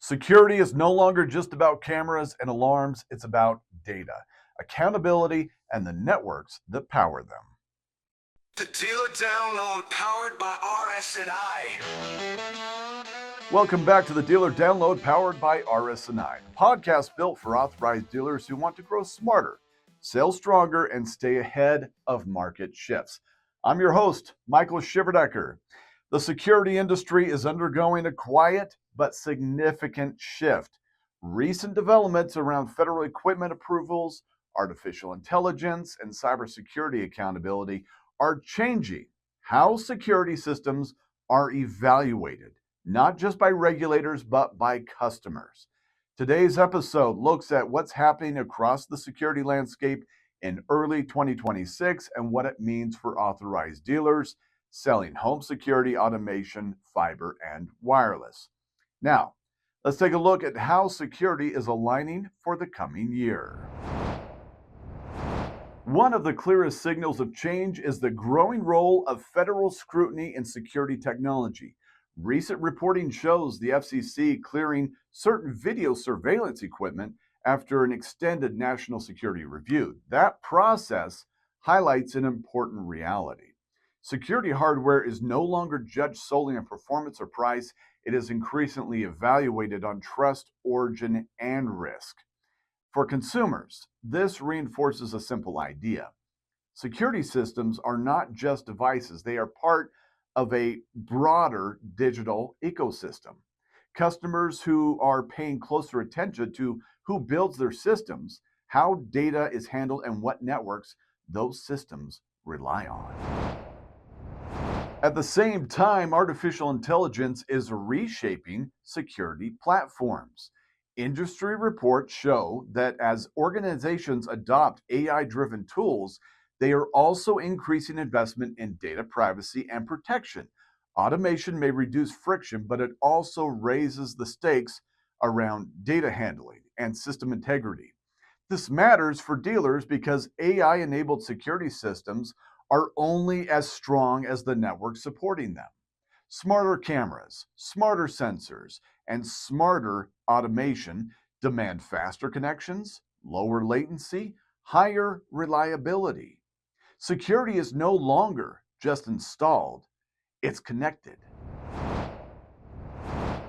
Security is no longer just about cameras and alarms, it's about data, accountability, and the networks that power them. The dealer download powered by RS&I. Welcome back to the Dealer Download powered by RS&I, the podcast built for authorized dealers who want to grow smarter, sell stronger, and stay ahead of market shifts. I'm your host, Michael Shiverdecker. The security industry is undergoing a quiet but significant shift. Recent developments around federal equipment approvals, artificial intelligence, and cybersecurity accountability are changing how security systems are evaluated, not just by regulators, but by customers. Today's episode looks at what's happening across the security landscape in early 2026 and what it means for authorized dealers selling home security, automation, fiber, and wireless. Now, let's take a look at how security is aligning for the coming year. One of the clearest signals of change is the growing role of federal scrutiny in security technology. Recent reporting shows the FCC clearing certain video surveillance equipment after an extended national security review. That process highlights an important reality. Security hardware is no longer judged solely on performance or price. It is increasingly evaluated on trust, origin, and risk. For consumers, this reinforces a simple idea. Security systems are not just devices, they are part of a broader digital ecosystem. Customers who are paying closer attention to who builds their systems, how data is handled, and what networks those systems rely on. At the same time, artificial intelligence is reshaping security platforms. Industry reports show that as organizations adopt AI-driven tools, they are also increasing investment in data privacy and protection. Automation may reduce friction, but it also raises the stakes around data handling and system integrity. This matters for dealers because AI-enabled security systems are only as strong as the network supporting them. Smarter cameras, smarter sensors, and smarter automation demand faster connections, lower latency, higher reliability. Security is no longer just installed, it's connected.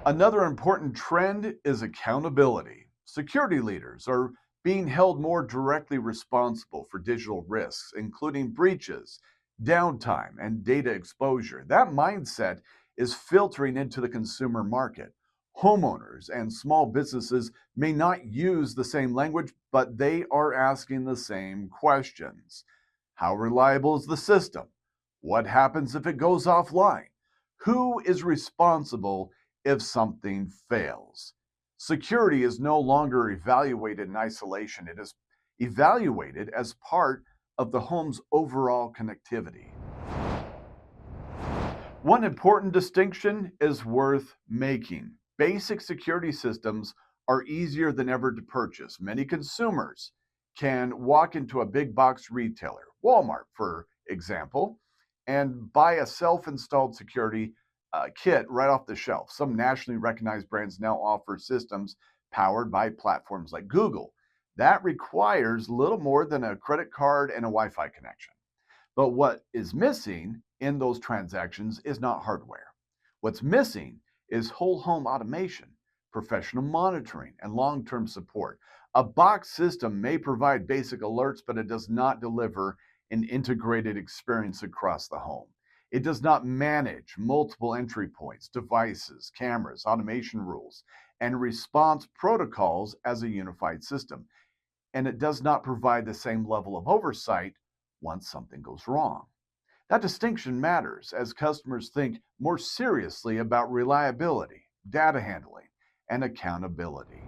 Another important trend is accountability. Security leaders are being held more directly responsible for digital risks, including breaches, downtime, and data exposure. That mindset is filtering into the consumer market. Homeowners and small businesses may not use the same language, but they are asking the same questions. How reliable is the system? What happens if it goes offline? Who is responsible if something fails? Security is no longer evaluated in isolation. It is evaluated as part of the home's overall connectivity. One important distinction is worth making. Basic security systems are easier than ever to purchase. Many consumers can walk into a big box retailer, Walmart, for example, and buy a self-installed security kit right off the shelf. Some nationally recognized brands now offer systems powered by platforms like Google. That requires little more than a credit card and a Wi-Fi connection. But what is missing in those transactions is not hardware. What's missing is whole home automation, professional monitoring, and long-term support. A box system may provide basic alerts, but it does not deliver an integrated experience across the home. It does not manage multiple entry points, devices, cameras, automation rules, and response protocols as a unified system. And it does not provide the same level of oversight once something goes wrong. That distinction matters as customers think more seriously about reliability, data handling, and accountability.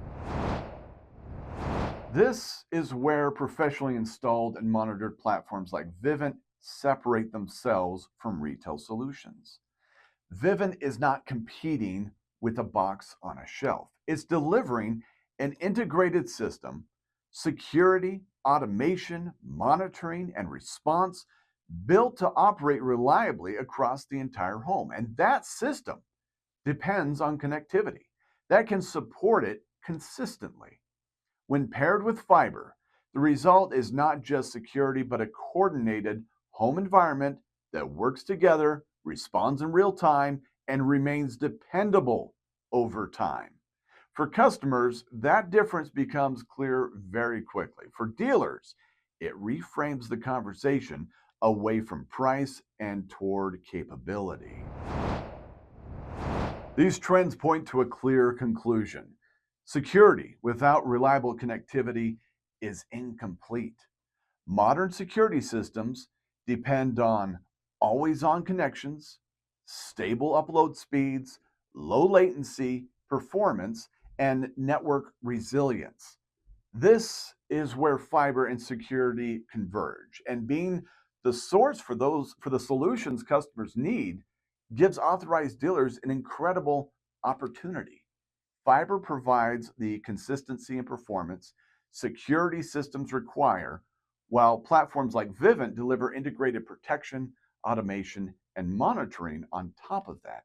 This is where professionally installed and monitored platforms like Vivint separate themselves from retail solutions. Vivint is not competing with a box on a shelf. It's delivering an integrated system, security, automation, monitoring, and response built to operate reliably across the entire home. And that system depends on connectivity. that can support it consistently. When paired with fiber, the result is not just security, but a coordinated home environment that works together, responds in real time, and remains dependable over time. For customers, that difference becomes clear very quickly. For dealers, it reframes the conversation away from price and toward capability. These trends point to a clear conclusion. Security without reliable connectivity is incomplete. Modern security systems depend on always on connections, stable upload speeds, low latency, performance, and network resilience. This is where fiber and security converge, and being the source for the solutions customers need gives authorized dealers an incredible opportunity. Fiber provides the consistency and performance security systems require, while platforms like Vivint deliver integrated protection, automation, and monitoring on top of that.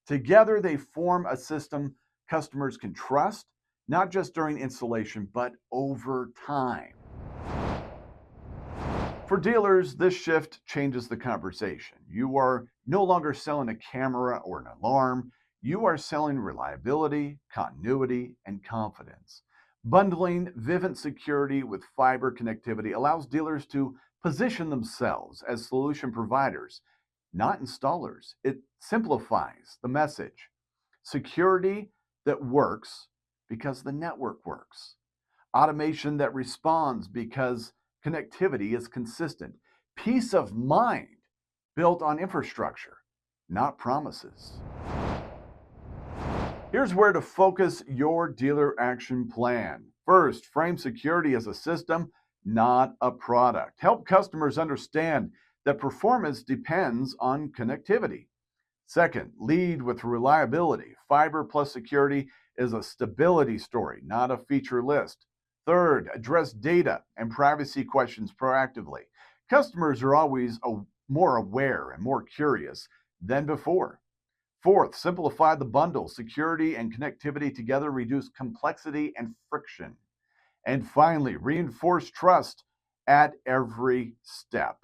Together, they form a system customers can trust, not just during installation, but over time. For dealers, this shift changes the conversation. You are no longer selling a camera or an alarm. You are selling reliability, continuity, and confidence. Bundling Vivint security with fiber connectivity allows dealers to position themselves as solution providers, not installers. It simplifies the message. Security that works because the network works. Automation that responds because connectivity is consistent. Peace of mind built on infrastructure, not promises. Here's where to focus your dealer action plan. First, frame security as a system, not a product. Help customers understand that performance depends on connectivity. Second, lead with reliability. Fiber plus security is a stability story, not a feature list. Third, address data and privacy questions proactively. Customers are always more aware and more curious than before. Fourth, simplify the bundle. Security and connectivity together reduce complexity and friction. And finally, reinforce trust at every step.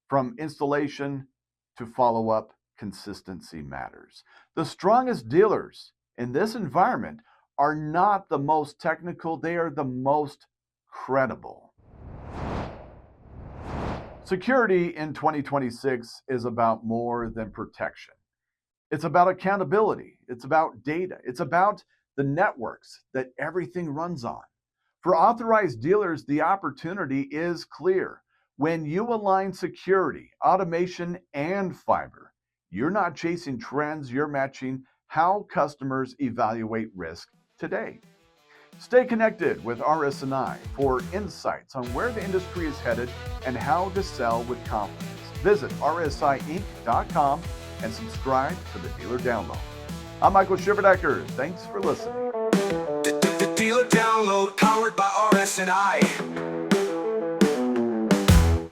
From installation to follow-up, consistency matters. The strongest dealers in this environment are not the most technical, they are the most credible. Security in 2026 is about more than protection. It's about accountability. It's about data. It's about the networks that everything runs on. For authorized dealers, the opportunity is clear. When you align security, automation, and fiber, you're not chasing trends, you're matching how customers evaluate risk today. Stay connected with RS&I for insights on where the industry is headed and how to sell with confidence. Visit rsiinc.com and subscribe to the Dealer Download. I'm Michael Shiverdecker. Thanks for listening. The Dealer Download powered by RS&I.